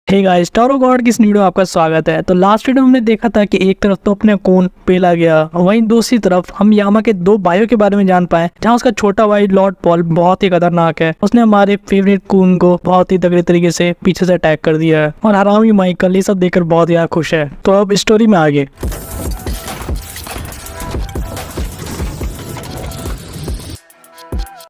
Hey guys, tarot God की इस video में आपका स्वागत है। तो लास्ट वीडियो में हमने देखा था कि एक तरफ तो अपने कून पेला गया, वहीं दूसरी तरफ हम यामा के दो भाइयों के बारे में जान पाए, जहां उसका छोटा भाई लॉर्ड पॉल बहुत ही खतरनाक है। उसने हमारे फेवरेट कून को बहुत ही तगड़े तरीके से पीछे से अटैक कर दिया है और हरामी माइकल ये सब देखकर बहुत ही खुश है। तो अब स्टोरी में आगे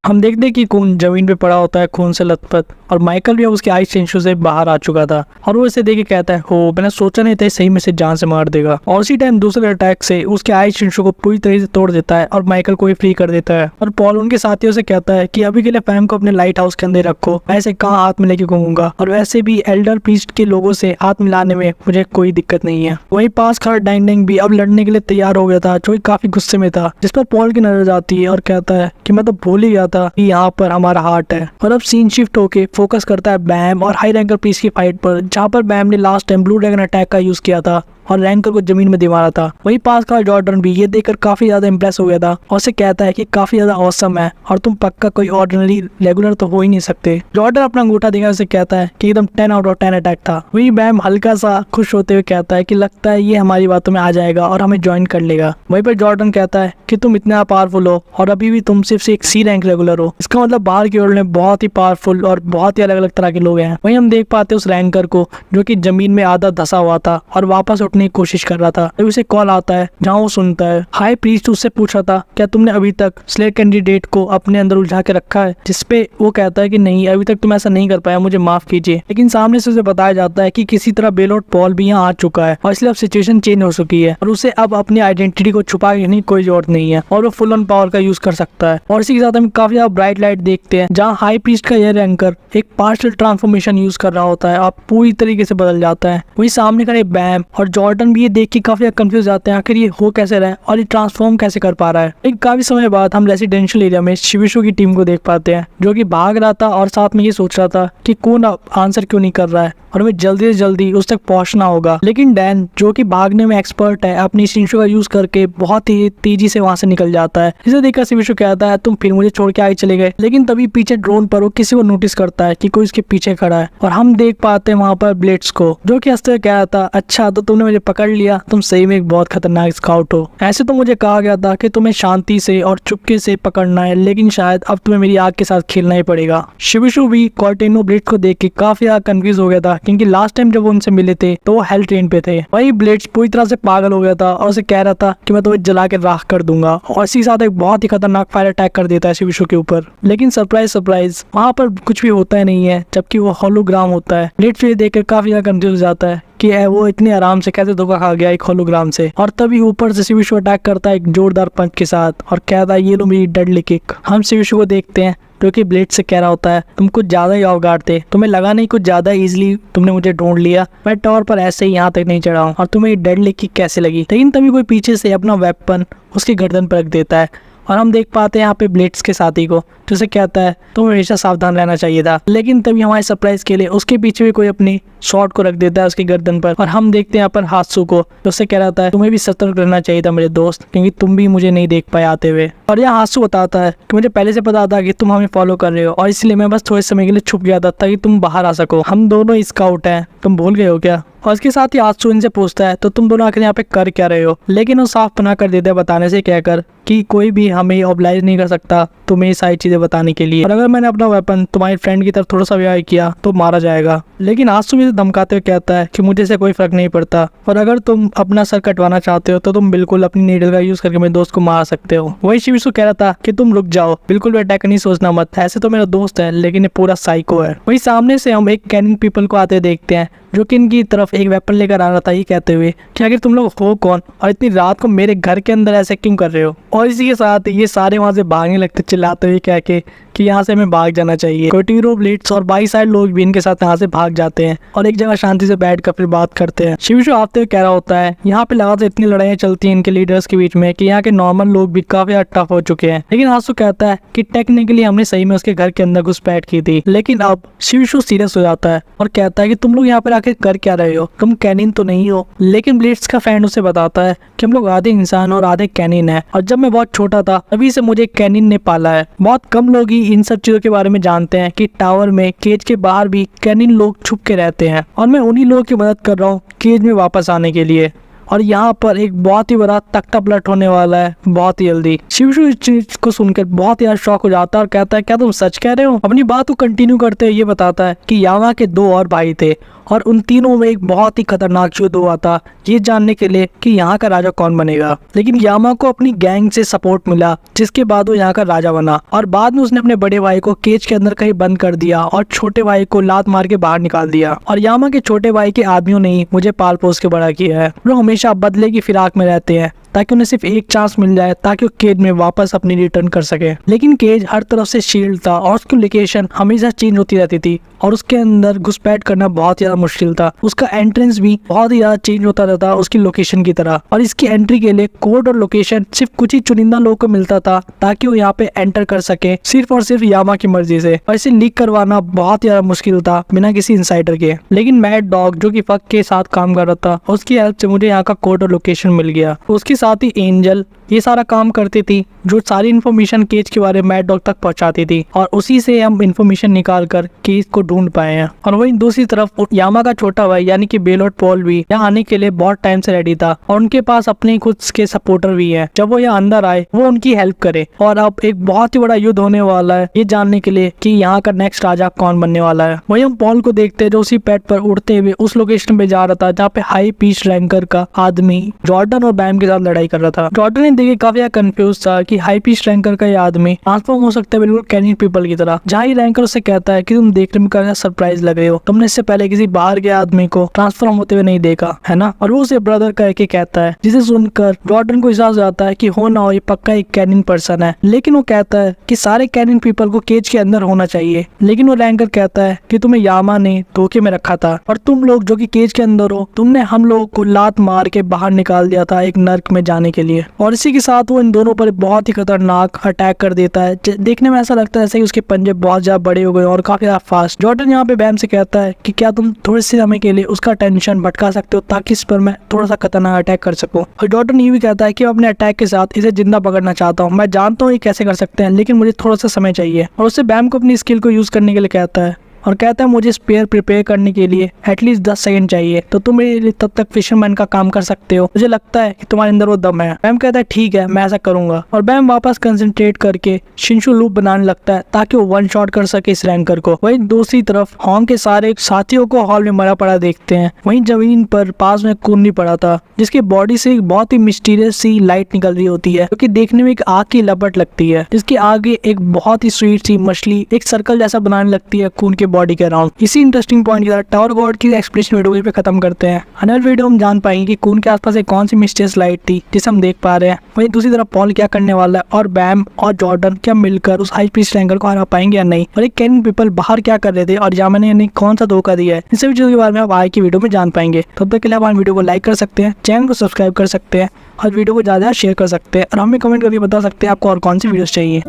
हम देखते हैं कि कून जमीन पे पड़ा होता है खून से लथपथ, और माइकल भी अब उसके आइस चेंशू से बाहर आ चुका था और वो इसे देख के कहता है, हो मैंने सोचा नहीं था सही में से जान से मार देगा। और उसी टाइम दूसरे अटैक से उसके आइस चेंशू को पूरी तरह से तोड़ देता है और माइकल को भी फ्री कर देता है। और पॉल उनके साथियों से कहता है कि अभी के लिए फैम को अपने लाइट हाउस के अंदर रखो, ऐसे कहाँ हाथ में लेके घूमूंगा, और वैसे भी एल्डर प्रीस्ट के लोगों से हाथ मिलाने में मुझे कोई दिक्कत नहीं है। वहीं पास खड़ा डाइंग भी अब लड़ने के लिए तैयार हो गया था, जो कि काफी गुस्से में था, जिस पर पॉल की नजर जाती है और कहता है कि मैं तो भूल ही गया था कि यहाँ पर हमारा हार्ट है। और अब सीन शिफ्ट होके फोकस करता है बैम और हाई रैंकर पीस की फाइट पर, जहाँ पर बैम ने last time blue dragon attack का यूज किया था और रैंकर को जमीन में दे मारा था। वही पास का जॉर्डन भी ये देखकर काफी ज्यादा इंप्रेस हो गया था और उसे कहता है कि काफी ज्यादा ऑसम है और तुम पक्का कोई ऑर्डिनरी रेगुलर तो हो ही नहीं सकते। जॉर्डन अपना अंगूठा देखकर उसे कहता है कि एकदम 10 आउट ऑफ 10 अटैक था। वही बैम हल्का सा खुश होते हुए कहता है कि लगता है ये हमारी बातों में आ जाएगा और हमें ज्वाइन कर लेगा। वहीं पर जॉर्डन कहता है कि तुम इतना पावरफुल हो और अभी भी तुम सिर्फ एक सी रैंक रेगुलर हो, इसका मतलब बाहर की वर्ल्ड में बहुत ही पावरफुल और बहुत ही अलग अलग तरह के लोग हैं। वहीं हम देख पाते उस रैंकर को जो कि जमीन में आधा धसा हुआ था और वापस उठने की कोशिश कर रहा था। तभी उसे कॉल आता है जहाँ वो सुनता है। हाई प्रीस्ट उससे पूछा था क्या तुमने अभी तक स्लेयर कैंडिडेट को अपने अंदर उलझा के रखा है, जिसपे वो कहता है कि नहीं अभी तक तुम ऐसा नहीं कर पाया, मुझे माफ कीजिए। लेकिन सामने से उसे बताया जाता है कि किसी तरह बेलॉर्ड पॉल भी यहाँ आ चुका है और इसलिए अब सिचुएशन चेंज हो चुकी है और उसे अब अपनी आइडेंटिटी को छुपा के नहीं कोई जरूरत नहीं है और वो फुल ऑन पावर का यूज कर सकता है। और इसी के साथ हम काफी ज्यादा ब्राइट लाइट देखते हैं जहाँ हाई प्रीस्ट का यह रैंकर एक पार्शियल ट्रांसफॉर्मेशन यूज कर रहा होता है और पूरी तरीके से बदल जाता है। वही सामने खड़े बैम और जॉर्डन भी ये देख के काफी कंफ्यूज जाते हैं आखिर ये हो कैसे रहा है और ये ट्रांसफॉर्म कैसे कर पा रहा है। एक काफी समय बाद हम रेसिडेंशियल एरिया में शिविशु की टीम को देख पाते हैं जो कि भाग रहा था और साथ में ये सोच रहा था कि कौन आंसर क्यों नहीं कर रहा है और हमें जल्दी से जल्दी उस तक पहुंचना होगा। लेकिन डैन जो कि भागने में एक्सपर्ट है अपनी शिविशु का यूज करके बहुत ही तेजी से वहां से निकल जाता है। इसे देखकर शिविशु कहता है तुम फिर मुझे छोड़ के आगे चले गए। लेकिन तभी पीछे ड्रोन पर वो किसी को नोटिस करता है कि कोई उसके पीछे खड़ा है और हम देख पाते हैं वहां पर ब्लेड्स को, जो कि हंसते हुए कह रहा था अच्छा तो तुमने मुझे पकड़ लिया, तुम सही में एक बहुत खतरनाक स्काउट हो। ऐसे तो मुझे कहा गया था कि तुम्हें शांति से और चुपके से पकड़ना है, लेकिन शायद अब तुम्हें मेरी आग के साथ खेलना ही पड़ेगा। शिविशु भी कॉर्टेनो ब्लेड को देख के काफी ज्यादा कंफ्यूज हो गया था क्योंकि लास्ट टाइम जब वो उनसे मिले थे तो वो हेल ट्रेन पे थे। वही ब्लेड्स पूरी तरह से पागल हो गया था और उसे कह रहा था कि मैं तुम्हें जला के राख कर दूंगा और इसी साथ एक बहुत ही खतरनाक फायर अटैक कर देता है शिविशु के ऊपर। लेकिन सरप्राइज सरप्राइज वहां पर कुछ भी होता ही नहीं है, जबकि वो होलोग्राम होता है। ब्लेड्स ये देखकर काफी ज्यादा कंफ्यूज हो जाता है कि वो इतने आराम से कैसे धोखा खा गया एक होलोग्राम से। और तभी ऊपर से शिविशु अटैक करता है एक जोरदार पंच के साथ और कहता है ये लो मेरी डेडली किक। हम शिविशु को देखते हैं जो कि ब्लेड से कह रहा होता है तुम कुछ ज्यादा ही ऑफ गार्ड थे, तुम्हें लगा नहीं कुछ ज्यादा इजीली तुमने मुझे ढूंढ लिया, मैं टॉवर पर ऐसे ही यहाँ तक नहीं चढ़ा हूँ और तुम्हें ये डेडली किक कैसे लगी। लेकिन तभी कोई पीछे से अपना वेपन उसकी गर्दन पर रख देता है और हम देख पाते हैं यहाँ पे ब्लेड्स के साथी को जो से कहता है तुम्हें हमेशा सावधान रहना चाहिए था। लेकिन तभी हमारे सरप्राइज के लिए उसके पीछे भी कोई अपनी शॉट को रख देता है उसकी गर्दन पर और हम देखते हैं यहाँ पर हात्सु को जो से कह रहा था तुम्हें भी सतर्क रहना चाहिए था मेरे दोस्त, क्योंकि तुम भी मुझे नहीं देख पाए आते हुए। और यह हात्सु बताता है कि मुझे पहले से पता था कि तुम हमें फॉलो कर रहे हो और इसलिए मैं बस थोड़े समय के लिए छुप गया था ताकि तुम बाहर आ सको। हम दोनों स्काउट हैं, तुम भूल गए हो क्या। और इसके साथ ही हात्सु इनसे पूछता है तो तुम दोनों आखिर यहाँ पे कर क्या रहे हो। लेकिन वो साफ मना कर देते हैं बताने से, कहकर कि कोई भी हमें ऑब्लाइज नहीं कर सकता तुम्हें ये सारी चीजें बताने के लिए, और अगर मैंने अपना वेपन तुम्हारी फ्रेंड की तरफ थोड़ा सा व्यवहार किया तो मारा जाएगा। लेकिन हात्सु भी धमकाते हुए कहता है कि मुझे से कोई फर्क नहीं पड़ता और अगर तुम अपना सर कटवाना चाहते हो तो तुम बिल्कुल अपनी नीडल का यूज करके मेरे दोस्त को मार सकते हो। वही शिविशु कह रहा था कि तुम रुक जाओ, बिल्कुल भी अटैक नहीं सोचना मत, ऐसे तो मेरा दोस्त है लेकिन ये पूरा साइको है। वही सामने से हम एक कैनिंग पीपल को आते देखते हैं जो कि इनकी तरफ एक वेपन लेकर आ रहा था, ये कहते हुए कि आखिर तुम लोग हो कौन और इतनी रात को मेरे घर के अंदर ऐसे क्यों कर रहे हो। और इसी के साथ ये सारे वहां से भागने लगते चिल्लाते हुए कह के कि यहाँ से हमें भाग जाना चाहिए। कोटीरो ब्लेड्स और बाई साइड लोग भी इनके साथ यहाँ से भाग जाते हैं और एक जगह शांति से बैठ कर फिर बात करते हैं। शिविशु आते हुए कह रहा होता है यहाँ पे लगातार इतनी लड़ाइयाँ चलती हैं इनके लीडर्स के बीच में कि यहाँ के नॉर्मल लोग भी काफी टफ हो चुके हैं। लेकिन हात्सु कहता है कि टेक्निकली हमने सही में उसके घर के अंदर घुसपैठ की थी। लेकिन अब शिविशु सीरियस हो जाता है और कहता है कि तुम लोग यहाँ पर आखिर कर क्या रहे हो, तुम कैनिन तो नहीं हो। लेकिन ब्लिट्ज का फ्रेंड उसे बताता है कि हम लोग आधे इंसान और आधे कैनिन है, और जब मैं बहुत छोटा था तभी से मुझे कैनिन ने पाला है। बहुत कम लोग ही इन सब चीजों के बारे में जानते हैं कि टावर में केज के बाहर भी कैनिन लोग छुप के रहते हैं, और मैं उन्हीं लोगों की मदद कर रहा हूँ केज में वापस आने के लिए। और यहाँ पर एक बहुत ही बड़ा तख्ता पलट होने वाला है बहुत ही जल्दी। शिवशु इस चीज को सुनकर बहुत ही शॉक हो जाता है और कहता है क्या तुम सच कह रहे हो। अपनी बात को कंटिन्यू करते हुए ये बताता है कि यामा के 2 और भाई थे और उन तीनों में एक बहुत ही खतरनाक युद्ध हुआ था ये जानने के लिए कि यहाँ का राजा कौन बनेगा। लेकिन यामा को अपनी गैंग से सपोर्ट मिला, जिसके बाद वो यहाँ का राजा बना। और बाद में उसने अपने बड़े भाई को केज के अंदर कहीं बंद कर दिया और छोटे भाई को लात मार के बाहर निकाल दिया। और यामा के छोटे भाई के आदमियों ने ही मुझे पाल पोस के बड़ा किया है। वो हमेशा बदले की फिराक में रहते हैं ताकि उन्हें सिर्फ एक चांस मिल जाए ताकि वो केज में वापस अपनी रिटर्न कर सके। लेकिन केज हर तरफ से शील्ड था और उसकी लोकेशन हमेशा चेंज होती रहती थी और उसके अंदर घुसपैठ करना बहुत ज्यादा मुश्किल था। उसका एंट्रेंस भी बहुत ही ज्यादा चेंज होता रहता उसकी लोकेशन की तरह, और इसकी एंट्री के लिए कोड और लोकेशन सिर्फ कुछ ही चुनिंदा लोगों को मिलता था ताकि वो यहाँ पे एंटर कर सके सिर्फ और सिर्फ यामा की मर्जी से। और इसे लीक करवाना बहुत ज्यादा मुश्किल था बिना किसी इंसाइडर के। लेकिन मैड डॉग जो कि फक के साथ काम कर रहा था, उसकी हेल्प से मुझे यहाँ का कोड और लोकेशन मिल गया। उसके साथ ही एंजल ये सारा काम करती थी जो सारी इन्फॉर्मेशन केज के बारे में मैड डॉग तक पहुंचाती थी, और उसी से हम इन्फॉर्मेशन निकाल कर केज को ढूंढ पाए हैं। और वहीं दूसरी तरफ यामा का छोटा भाई यानी कि बेलोट पॉल भी यहाँ आने के लिए बहुत टाइम से रेडी था और उनके पास अपने खुद के सपोर्टर भी हैं। जब वो यहाँ अंदर आए वो उनकी हेल्प करे, और अब एक बहुत ही बड़ा युद्ध होने वाला है ये जानने के लिए कि यहाँ का नेक्स्ट राजा कौन बनने वाला है। वहीं हम पॉल को देखते हैं जो उसी पेट पर उड़ते हुए उस लोकेशन पे जा रहा था जहाँ पे हाई पीस रैंकर का आदमी जॉर्डन और बैम के साथ लड़ाई कर रहा था। जॉर्डन ने देखे काफी कंफ्यूज था कि हाई पीस रैंकर का ये आदमी ट्रांसफॉर्म हो सकता है बिल्कुल कैनिन पीपल की तरह। जहाँ ही रैंकर उससे कहता है कि तुम देखने में काफी सरप्राइज लग रहे हो, तुमने इससे पहले किसी बाहर के आदमी को ट्रांसफॉर्म होते हुए नहीं देखा है ना। और वो उसे ब्रदर कह के कहता है, जिसे सुनकर जॉर्डन को एहसास आता है कि हो ना हो ये पक्का एक कैनिन पर्सन है। लेकिन वो कहता है कि सारे कैनिन पीपल को केज के अंदर होना चाहिए। लेकिन वो रैंकर कहता है कि तुम्हें यामा ने धोखे में रखा था और तुम लोग जो कि केज के अंदर हो, तुमने हम लोगों को लात मार के बाहर निकाल दिया था एक नर्क में जाने के लिए। और इसी के साथ वो इन दोनों पर बहुत ही खतरनाक अटैक कर देता है। देखने में ऐसा लगता है जैसे कि उसके पंजे बहुत ज्यादा बड़े हो गए और काफी ज्यादा फास्ट। जॉर्डन यहाँ पे बैम से कहता है कि क्या तुम थोड़े से समय के लिए उसका टेंशन भटका सकते हो ताकि इस पर मैं थोड़ा सा खतरनाक अटैक कर सकूं। और जॉर्डन ये भी कहता है कि मैं अपने अटैक के साथ इसे जिंदा पकड़ना चाहता हूँ, मैं जानता हूँ ये कैसे कर सकते हैं लेकिन मुझे थोड़ा सा समय चाहिए। और उससे बैम को अपनी स्किल को यूज करने के लिए कहता है और कहता है मुझे स्पेयर प्रिपेयर करने के लिए एटलीस्ट 10 सेकंड चाहिए, तो तुम मेरे लिए तब तक फिशरमैन का काम कर सकते हो, मुझे लगता है कि तुम्हारे अंदर वो दम है। बैम कहता है ठीक है मैं ऐसा करूंगा। और बैम वापस कंसंट्रेट करके शिंशु लूप बनाने लगता है ताकि वो वन शॉट कर सके इस रैंकर को। वहीं दूसरी तरफ हॉन्ग के सारे साथियों को हॉल में मरा पड़ा देखते हैं। वहीं जमीन पर पास में खून पड़ा था जिसकी बॉडी से एक बहुत ही मिस्टीरियस सी लाइट निकल रही होती है जो कि देखने में एक आग की लपट लगती है, जिसके आगे एक बहुत ही स्वीट सी मछली एक सर्कल जैसा बनाने लगती है खून के बॉडी के अराउंड। इसी इंटरेस्टिंग पॉइंट के साथ टावर गॉड की एक्सप्लेनेशन वीडियो पे खत्म करते हैं। अनदर वीडियो हम जान पाएंगे कि खून के आसपास एक कौन सी मिस्टीरियस लाइट थी जिसे हम देख पा रहे हैं। वहीं दूसरी तरफ पॉल क्या करने वाला है और बैम और जॉर्डन क्या मिलकर उस हाई पीस रैंकर को हरा पाएंगे या नहीं, और एक कैनिन पीपल बाहर क्या कर रहे थे और यामा ने इन्हें कौन सा धोखा दिया है, इन सभी चीजों के बारे में आप आगे की वीडियो में जान पाएंगे। तब तक के लिए आप वीडियो को लाइक कर सकते हैं, चैनल को सब्सक्राइब कर सकते हैं और वीडियो को ज्यादा शेयर कर सकते हैं, और हमें कमेंट करके बता सकते हैं आपको और कौन सी वीडियोस चाहिए।